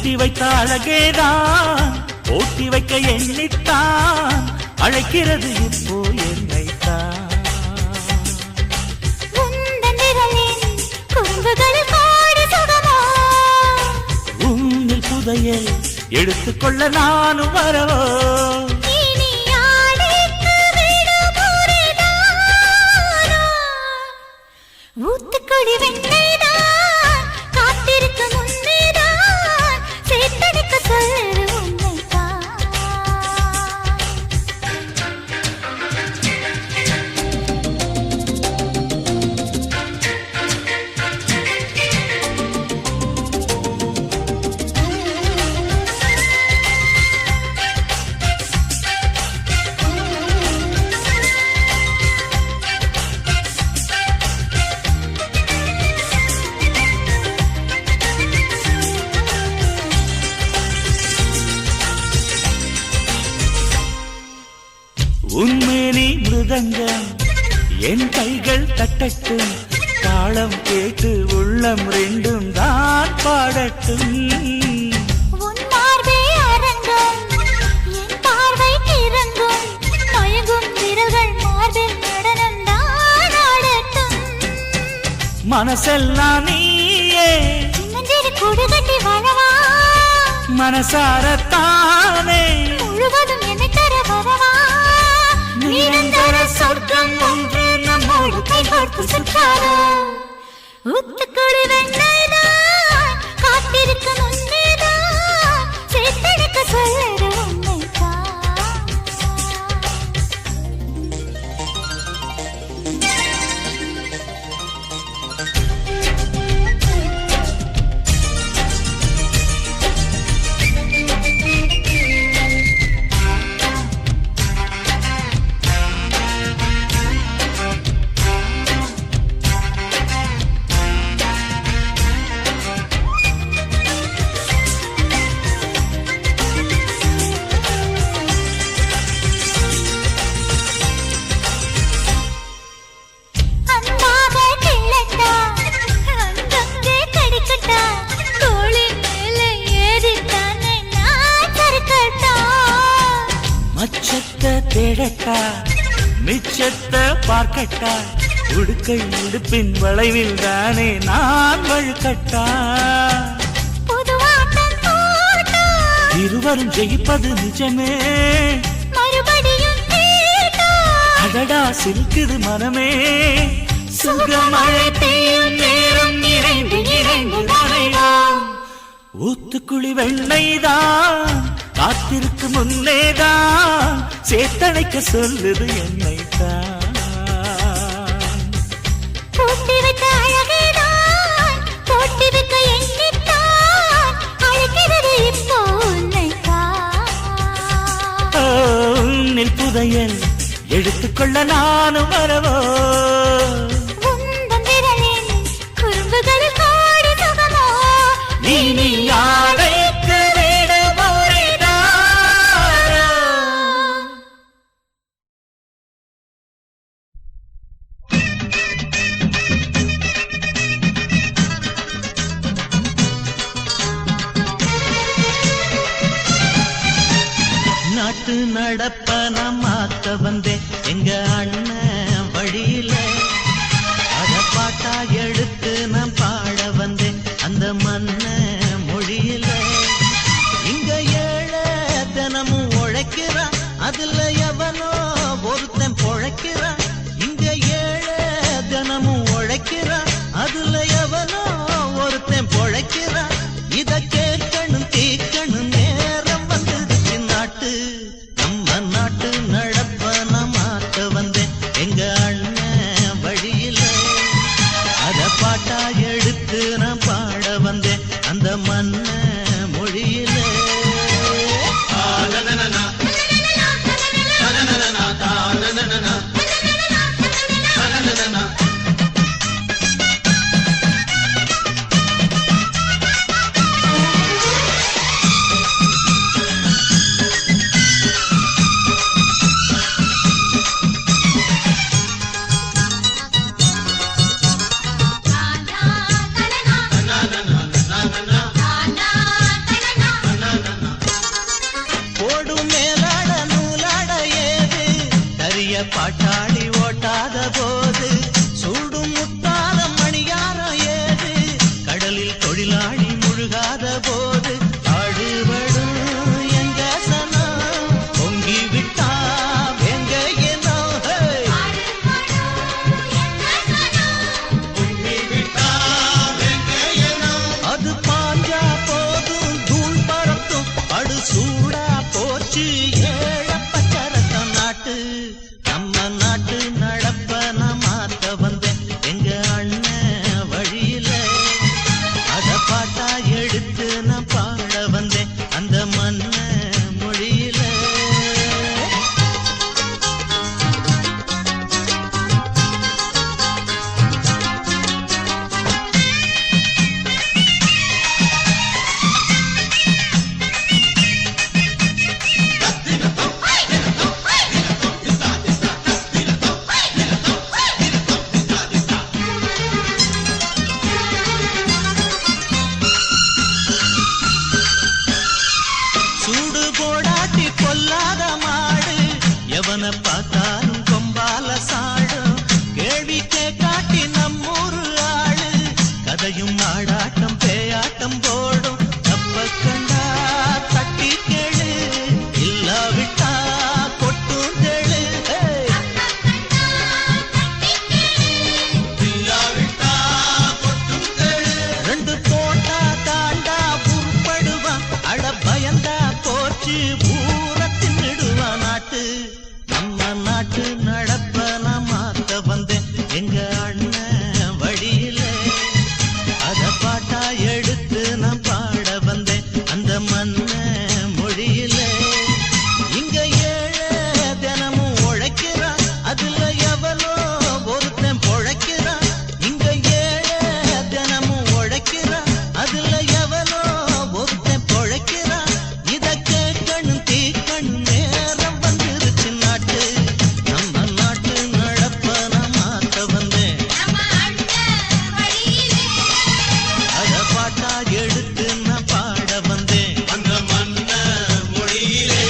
ஊட்டி வைத்த அழகேதான் ஓட்டி வைக்க எண்ணித்தான் அழைக்கிறது இப்போ என்னைத்தான். உன்னில் புதையல் எடுத்துக்கொள்ள நானும் வரவோ. ஊத்துக்குடி வெண்ணைதான் காத்திருக்க முன்னேதான் சேத்தடிக்க சொல்லுற உன்னைத்தான். உன்மேனி மிருதங்கம் என் கைகள் தட்டட்டும் தாளம் கேட்டு உள்ளம் ரெண்டும் தான் பாடட்டும். உன் பார்வை அரங்கம் என் பார்வை கிறங்கும் மயங்கும் விரல்கள் மார்பில் நடனம் தான் ஆடட்டும். மனசெல்லாம் நீயே சின்னஞ்சிறு கூடு கட்டி வாழவா மனசாரத்தானே முழுவதும் என்னை தர வரவா. நிரந்தர சொர்க்கம் ஒன்று நம்மோடு கைகோர்த்து சுற்றாரோ. ஊத்துக்குடி வெண்ணைதான் காத்திருக்க முன்னேதான் சேத்தடிக்க சொல்லுற உன்னைத்தான். மச்சத்தை தேடட்டா மிச்சத்தை பார்க்கட்டா உடுக்கை உடுப்பின் வளைவில் தானே நான் வழுக்கட்டா. இருவரும் ஜெயிப்பது நிஜமே மறுபடியும் அடடா சிரிக்குது மனமே. சுகமழை பெய்யும் நேரம் இறைந்து இறைந்து நனைவோம். ஊத்துக்குழி வெண்ணைதான் காத்திருக்கு முன்னேதான் சேத்தடைக்க சொல்லுது என்னைத்தான். போட்டி வைத்த அழகேதான் போட்டி வைக்க எண்ணித்தான் அழைக்கிறது இப்போ உன்னைத்தான். உன்னில் புதையல் எடுத்துக்கொள்ள நானும் வரவோ. உந்தன் விரலின் குறும்புகளில் கோடி சுகமோ. நீ அழைக்க வேண்டுமோ நாட்டு நடப்பன மாத்த வந்தேன் எங்க அண்ணன் வழியில அத பாட்டா எடுத்து நான் பாட வந்தேன் அந்த மன்ன மொழியில. இங்க ஏழை தினமும் உழைக்கிறான் அதுல எவனோ ஒருத்தன் பொழைக்கிறான். இங்க ஏழை தினமும் உழைக்கிறான் அதுல எவனோ ஒருத்தன் பொழைக்கிறான். இத கேட்கணும் தீக்கணும் நேரம் வந்ததுக்கு நாட்டு நம்ம நாட்டு நடப்பன மாத்த வந்தேன் எங்க அண்ணன் வழியில அத முழுகாத போது ஆடுபடும் எங்க சனம் பொங்கி விட்டா எங்க ஏனோ அது பாஞ்சா போதும் தூள் பறத்தும் படு சூடா போச்சு ஏழப்பச்சரத்தம் நாட்டு நம்ம நாட்டு நடப்ப நான் மாத்த வந்தேன் எங்க அண்ணன் வழியில அத பாட்டா எடுத்து நான் பாட வந்தேன் அந்த மண்ண மொழியில சூடு போடாட்டி கொல்லாத மாடு எவனை பார்த்தாலும் கொம்பால சாடும் கேள்வி கேட்காட்டி நம்மூரு ஆளு கதையும் நாடாட்டம் பேயாட்டம் போடும் தப்ப கண்டா தட்டி கேளு இல்லாவிட்டா கொட்டும் தேளு ரெண்டு போட்டா தாண்டா உருப்படுவான் அட பயந்தா போச்சு பூரத்தின் நெடுவா நாட்டு நம்ம நாட்டு நடப்ப நான் மாத்த வந்தேன் எங்க அண்ணன் வழியில அத பாட்டா எடுத்து நான் பாட வந்தேன் அந்த மண்ண மொழியில இங்க ஏழை தினமும் உழைக்கிறான் அதுல எவனோ ஒருத்தன் பொழைக்கிறான் இங்க ஏழை தினமும் உழைக்கிறான் அதுல எவனோ ஒருத்தன் பொழைக்கிறான் இத கேட்கணும் தீக்கணும் நேரம் வந்துருச்சு நாட்டு நம்ம நாட்டு நடப்ப நான் மாத்த வந்தேன் அத பாட்டா எடுத்து நான் பாட வந்தேன் அந்த மண்ண மொழியிலே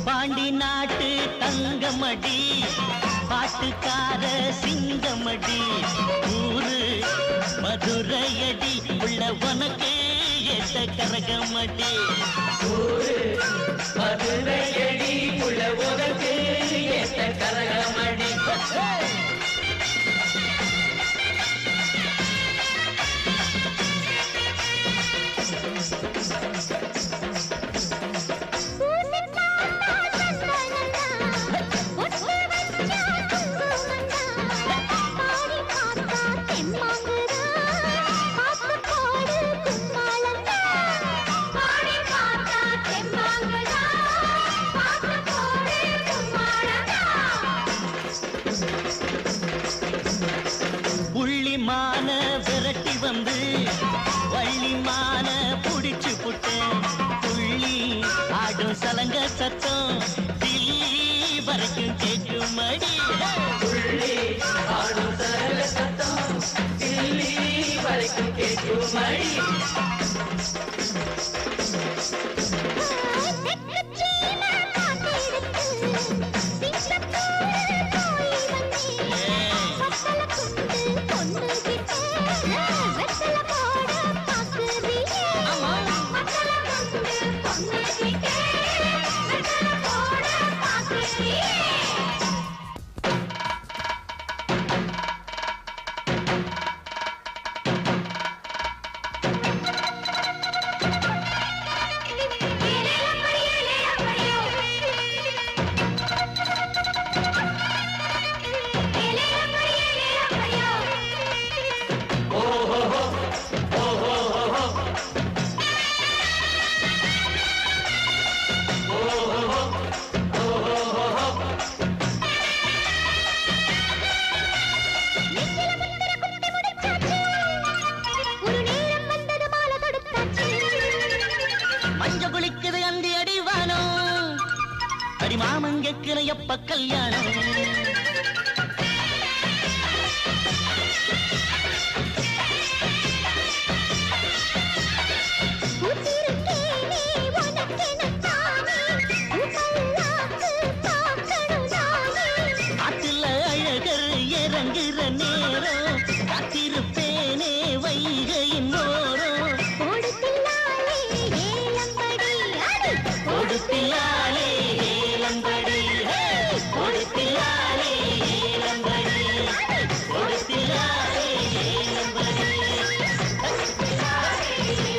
பாண்டி நாட்டு தங்கமடி பாட்டுக்கார சிங்கமடி ஊரு மதுரையடி உள்ள உனக்கு ஏத்த கரகமடி ஊரு மதுரையடி உள்ள உனக்கு ஏத்த கரகமடி புள்ளிமான விரட்டி வந்து வள்ளிமான புடிச்சு புட்டு புள்ளி ஆடும் சலங்க சத்தம் தில்லி வரைக்கும் கேட்கும் மடி புள்ளி ஆடும் சலங்க சத்தம் தில்லி வரைக்கும் கேட்கும் மடி மாப்பிள்ளைக்குன எப்ப கல்யாணம்